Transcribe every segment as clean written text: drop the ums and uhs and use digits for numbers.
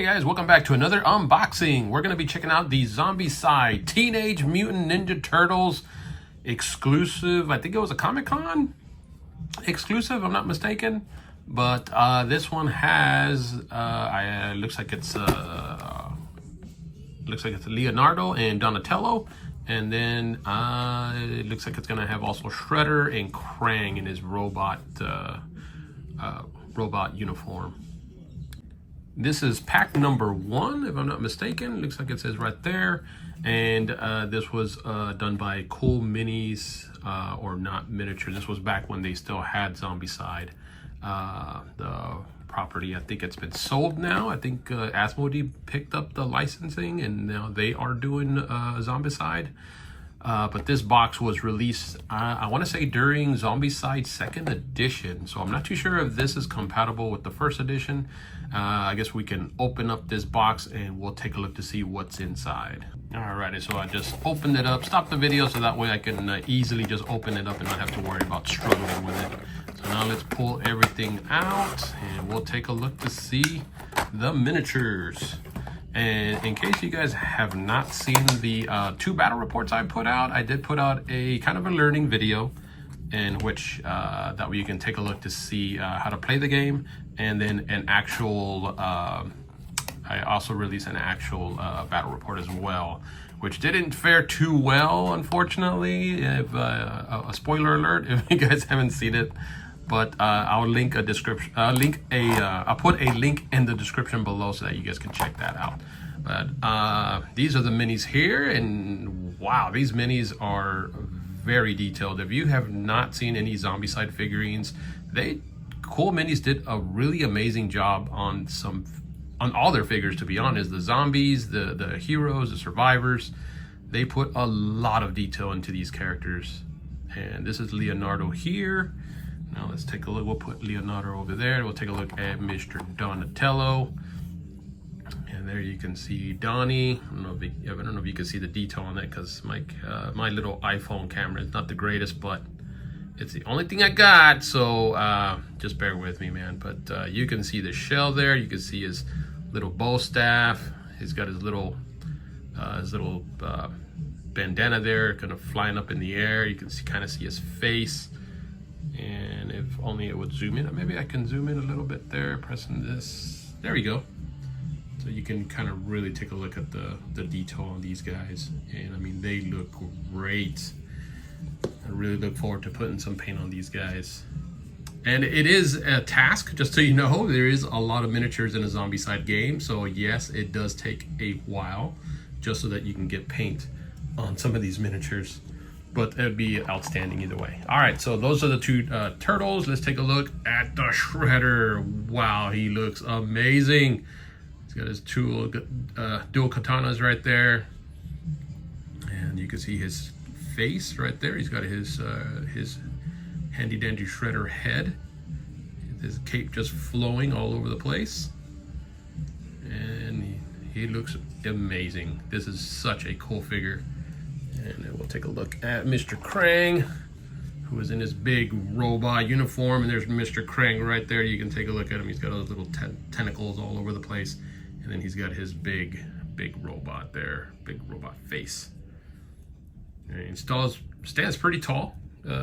Hey guys, welcome back to another unboxing. We're going to be checking out the Zombicide Teenage Mutant Ninja Turtles exclusive. I think it was a Comic-Con exclusive, I'm not mistaken. But this one has, looks like it's Leonardo and Donatello. And then it looks like it's going to have also Shredder and Krang in his robot uniform. This is pack number 1, if I'm not mistaken. Looks like it says right there. And this was done by Cool Minis, or not miniature. This was back when they still had Zombicide. The property, I think it's been sold now. I think Asmodee picked up the licensing and now they are doing Zombicide. But this box was released, I want to say during Zombicide 2nd edition. So I'm not too sure if this is compatible with the 1st edition. I guess we can open up this box and we'll take a look to see what's inside. Alrighty, so I just opened it up, stopped the video so that way I can easily just open it up and not have to worry about struggling with it. So now let's pull everything out and we'll take a look to see the miniatures. And in case you guys have not seen the 2 battle reports I put out, I did put out a kind of a learning video in which that way you can take a look to see how to play the game, and then an actual, I also released an actual battle report as well, which didn't fare too well, unfortunately. If a spoiler alert if you guys haven't seen it. But I'll link a description. I'll put a link in the description below so that you guys can check that out. But these are the minis here, and wow, these minis are very detailed. If you have not seen any Zombicide figurines, Cool Minis did a really amazing job on all their figures. To be honest, the zombies, the heroes, the survivors, they put a lot of detail into these characters. And this is Leonardo here. Now let's take a look. We'll put Leonardo over there. We'll take a look at Mr. Donatello. And there you can see Donnie. I don't know if you can see the detail on that because my little iPhone camera is not the greatest, but it's the only thing I got. So just bear with me, man. But you can see the shell there. You can see his little bow staff. He's got his little bandana there, kind of flying up in the air. You can kind of see his face. And if only it would zoom in. Maybe I can zoom in a little bit there, pressing this. There we go. So you can kind of really take a look at the detail on these guys. And I mean, they look great. I really look forward to putting some paint on these guys. And it is a task, just so you know. There is a lot of miniatures in a Zombicide game. So yes, it does take a while just so that you can get paint on some of these miniatures. But it would be outstanding either way. All right, so those are the 2 turtles. Let's take a look at the Shredder. Wow, he looks amazing. He's got his dual katanas right there. And you can see his face right there. He's got his handy dandy Shredder head. His cape just flowing all over the place. And he looks amazing. This is such a cool figure. And then we'll take a look at Mr. Krang, who is in his big robot uniform. And there's Mr. Krang right there. You can take a look at him. He's got those little tentacles all over the place. And then he's got his big robot there, big robot face. And he stands pretty tall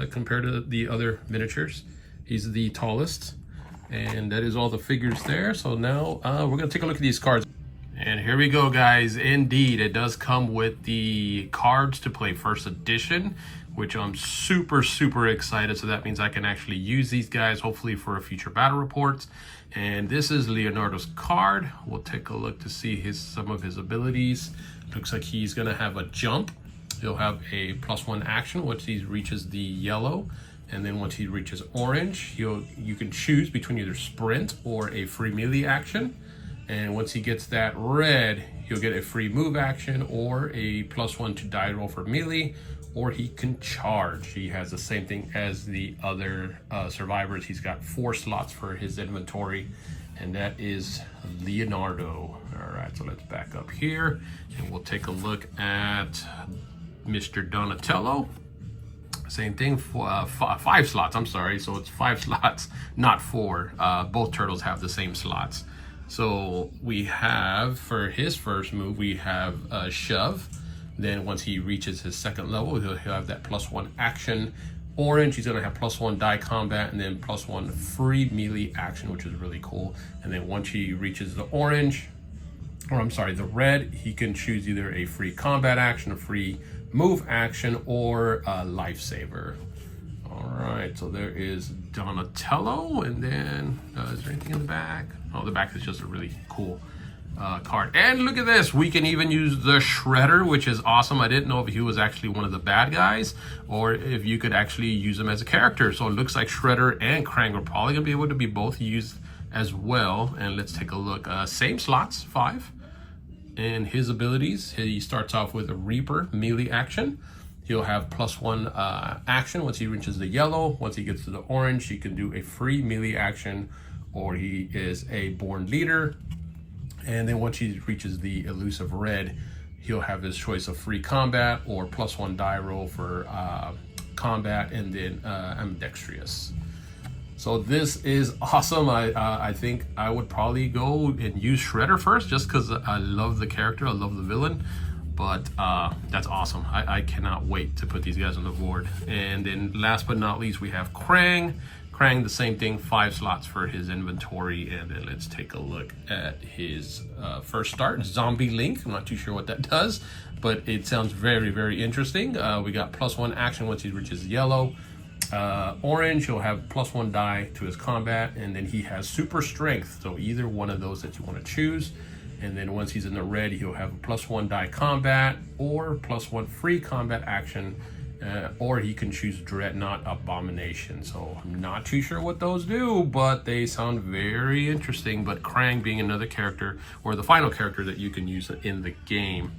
compared to the other miniatures. He's the tallest. And that is all the figures there. So now we're going to take a look at these cards. And here we go, guys. Indeed, it does come with the cards to play 1st edition, which I'm super excited. So that means I can actually use these guys, hopefully for a future battle reports. And this is Leonardo's card. We'll take a look to see some of his abilities. Looks like he's going to have a jump. He'll have a +1 action once he reaches the yellow. And then once he reaches orange, you can choose between either sprint or a free melee action. And once he gets that red, he'll get a free move action or a +1 to die roll for melee, or he can charge. He has the same thing as the other survivors. He's got 4 slots for his inventory, and that is Leonardo. All right, so let's back up here and we'll take a look at Mr. Donatello. Same thing, 5 slots, I'm sorry. So it's 5 slots, not 4. Both turtles have the same slots. So we have, for his first move, we have a shove. Then once he reaches his second level, he'll have that +1 action. Orange, he's gonna have +1 die combat and then +1 free melee action, which is really cool. And then once he reaches the orange, or I'm sorry, the red, he can choose either a free combat action, a free move action, or a lifesaver. All right, so there is Donatello, and then is there anything in the back? Oh, the back is just a really cool card. And look at this, we can even use the Shredder, which is awesome. I didn't know if he was actually one of the bad guys or if you could actually use him as a character. So it looks like Shredder and Krang are probably gonna be able to be both used as well. And let's take a look. Same slots, 5. And his abilities, he starts off with a Reaper melee action. He'll have +1 action once he reaches the yellow. Once he gets to the orange, he can do a free melee action, or he is a Born Leader. And then once he reaches the elusive red, he'll have his choice of free combat or +1 die roll for combat, and then ambidextrous. So this is awesome. I think I would probably go and use Shredder first, just because I love the character, I love the villain. But that's awesome. I cannot wait to put these guys on the board. And then last but not least, we have Krang. Krang, the same thing, 5 slots for his inventory. And then let's take a look at his first start, Zombie Link. I'm not too sure what that does, but it sounds very, very interesting. We got +1 action once he reaches yellow. Orange, he'll have +1 die to his combat, and then he has super strength. So either one of those that you want to choose. And then once he's in the red, he'll have a +1 die combat or +1 free combat action, or he can choose Dreadnought Abomination. So I'm not too sure what those do, but they sound very interesting. But Krang being another character, or the final character that you can use in the game.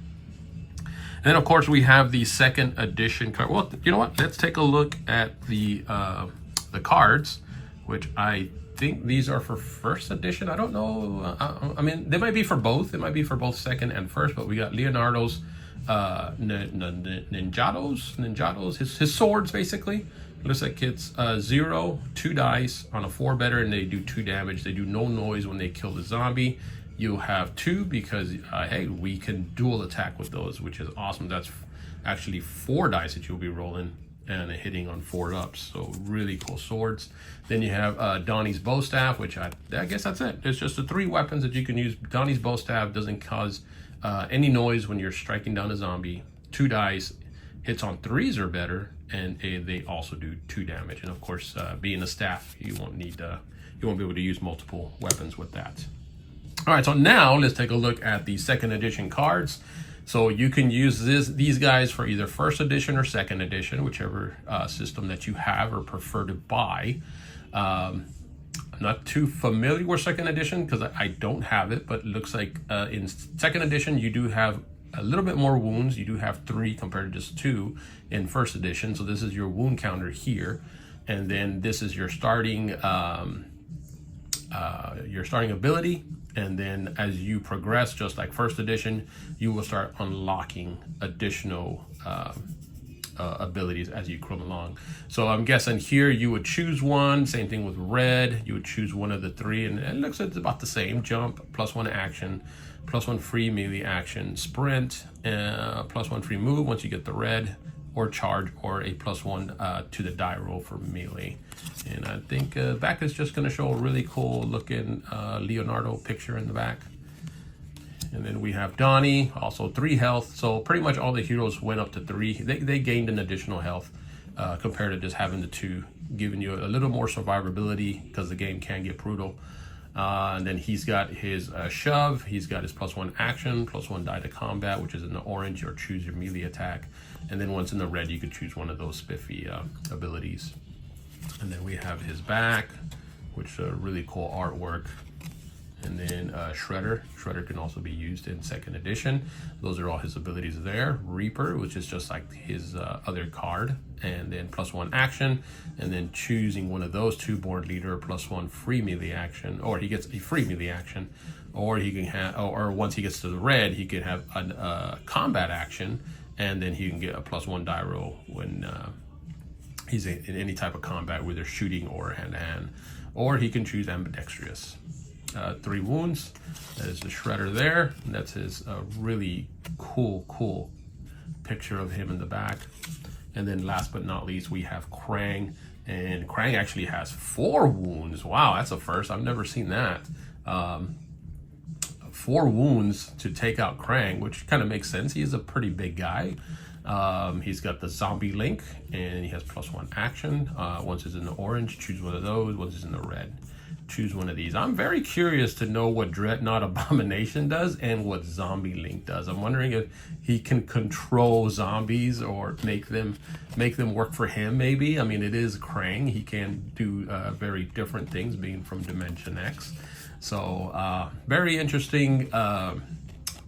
And then of course we have the second edition card. Well, you know what? Let's take a look at the cards, which I think these are for first edition. I don't know. I mean, they might be for both. It might be for both second and first. But we got Leonardo's ninjados, his swords basically. It looks like it's 0, 2 dice on a 4 better, and they do 2 damage. They do no noise when they kill the zombie. You'll have 2 because hey, we can dual attack with those, which is awesome. That's actually 4 dice that you'll be rolling and hitting on 4 ups. So really cool swords. Then you have Donnie's bow staff, which I guess that's it. It's just the 3 weapons that you can use. Donnie's bow staff doesn't cause any noise when you're striking down a zombie. 2 dice, hits on 3s or better, and they also do 2 damage. And of course, being a staff, you won't be able to use multiple weapons with that. All right, so now let's take a look at the second edition cards. So you can use these guys for either first edition or second edition, whichever system that you have or prefer to buy. I'm not too familiar with second edition because I don't have it, but it looks like in second edition you do have a little bit more wounds. You do have 3 compared to just 2 in first edition. So this is your wound counter here, and then this is your starting ability. And then as you progress, just like first edition, you will start unlocking additional abilities as you come along. So I'm guessing here you would choose one. Same thing with red. You would choose one of the 3, and it looks like it's about the same. Jump, +1 action, +1 free melee action, sprint, +1 free move once you get the red, or charge, or a +1 to the die roll for melee. And I think back is just going to show a really cool looking Leonardo picture in the back. And then we have Donnie, also 3 health. So pretty much all the heroes went up to 3. They gained an additional health compared to just having the 2, giving you a little more survivability because the game can get brutal. And then he's got his shove. He's got his +1 action, +1 die to combat, which is in the orange, or choose your melee attack. And then once in the red, you could choose one of those spiffy abilities. And then we have his back, which really cool artwork. And then Shredder. Shredder can also be used in second edition. Those are all his abilities there. Reaper, which is just like his other card. And then +1 action. And then choosing one of those 2, Born Leader, +1 free melee action. Or he gets a free melee action. Or he can have, or once he gets to the red, he could have a combat action. And then he can get a +1 die roll when he's in any type of combat, whether shooting or hand-to-hand. Or he can choose ambidextrous. 3 wounds. That is the shredder there. And that's his really cool picture of him in the back. And then last but not least, we have Krang. And Krang actually has 4 wounds. Wow, that's a first. I've never seen that. 4 wounds to take out Krang, which kind of makes sense. He is a pretty big guy. He's got the zombie link, and he has +1 action. Once it's in the orange, choose one of those. Once it's in the red, choose one of these. I'm very curious to know what Dreadnought Abomination does and what Zombie Link does. I'm wondering if he can control zombies or make them work for him, maybe. I mean, it is Krang. He can do very different things, being from Dimension X. So, very interesting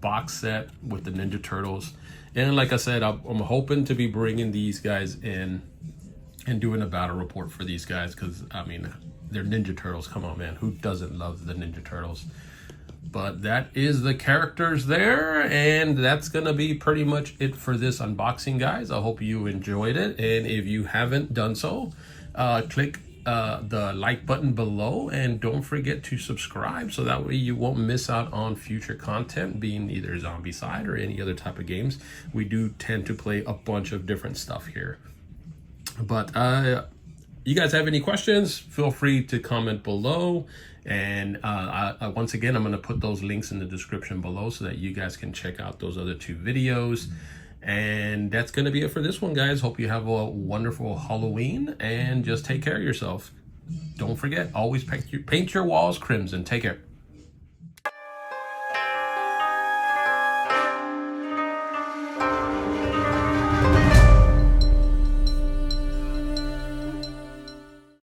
box set with the Ninja Turtles. And like I said, I'm hoping to be bringing these guys in and doing a battle report for these guys, because, I mean, they're Ninja Turtles. Come on, man. Who doesn't love the Ninja Turtles? But that is the characters there, and that's going to be pretty much it for this unboxing, guys. I hope you enjoyed it, and if you haven't done so, click the like button below, and don't forget to subscribe so that way you won't miss out on future content, being either Zombicide or any other type of games. We do tend to play a bunch of different stuff here. But you guys have any questions, feel free to comment below. And once again, I'm going to put those links in the description below so that you guys can check out those other 2 videos. And that's going to be it for this one, guys. Hope you have a wonderful Halloween, and just take care of yourself. Don't forget, always paint your walls crimson. Take care.